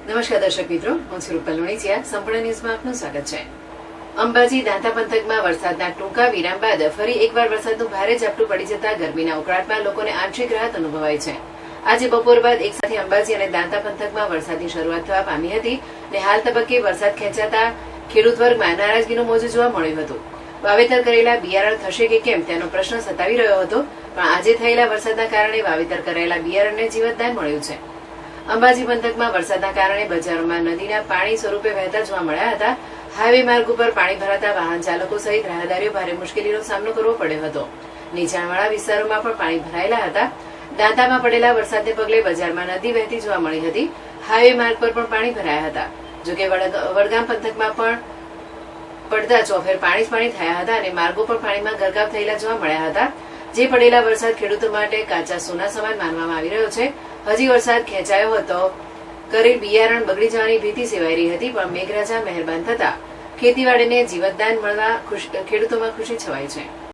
નમસ્કાર દર્શક મિત્રો, હું છું રૂપલ લુણીચિયા. સંપૂર્ણ ન્યૂઝમાં આપનું સ્વાગત છે. અંબાજી દાંતા પંથકમાં વરસાદના ટૂંકા વિરામ બાદ ફરી એકવાર વરસાદનું ભારે ઝાપટું પડી જતા ગરમીના ઉકળાટમાં લોકોને આંશિક રાહત અનુભવાય છે. આજે બપોર બાદ એક સાથે અંબાજી અને દાંતા પંથકમાં વરસાદની શરૂઆત થવા પામી હતી અને હાલ તબક્કે વરસાદ ખેંચાતા ખેડૂત વર્ગમાં નારાજગીનું મોજું જોવા મળ્યું હતું. વાવેતર કરેલા બિયારણ થશે કે કેમ તેનો પ્રશ્ન સતાવી રહ્યો હતો, પણ આજે થયેલા વરસાદના કારણે વાવેતર કરાયેલા બિયારણને જીવતદાન મળ્યું છે. અંબાજી પંથકમાં વરસાદના કારણે બજારોમાં નદીના પાણી સ્વરૂપે વહેતા જોવા મળ્યા હતા. હાઈવે માર્ગ ઉપર પાણી ભરાતા વાહન ચાલકો સહિત રાહદારીઓ ભારે મુશ્કેલીનો સામનો કરવો પડ્યો હતો. નીચાણવાળા વિસ્તારોમાં પણ પાણી ભરાયેલા હતા. દાંતામાં પડેલા વરસાદને પગલે બજારમાં નદી વહેતી જોવા મળી હતી. હાઈવે માર્ગ પર પણ પાણી ભરાયા હતા. જોકે વડગામ પંથકમાં પણ પડતા ચોફેર પાણી થયા હતા અને માર્ગો પર પાણીમાં ગરકાવ થયેલા જોવા મળ્યા હતા. જે પડેલા વરસાદ ખેડૂતો માટે કાચા સોના સમાન માનવામાં આવી રહ્યો છે. હજી વરસાદ ખેંચાયો હતો, કરેલ બિયારણ બગડી જવાની ભીતિ સેવાઈ રહી હતી, પણ મેઘરાજા મહેરબાન થતા ખેતીવાડીને જીવતદાન મળવા ખેડૂતોમાં ખુશી છવાઈ છે.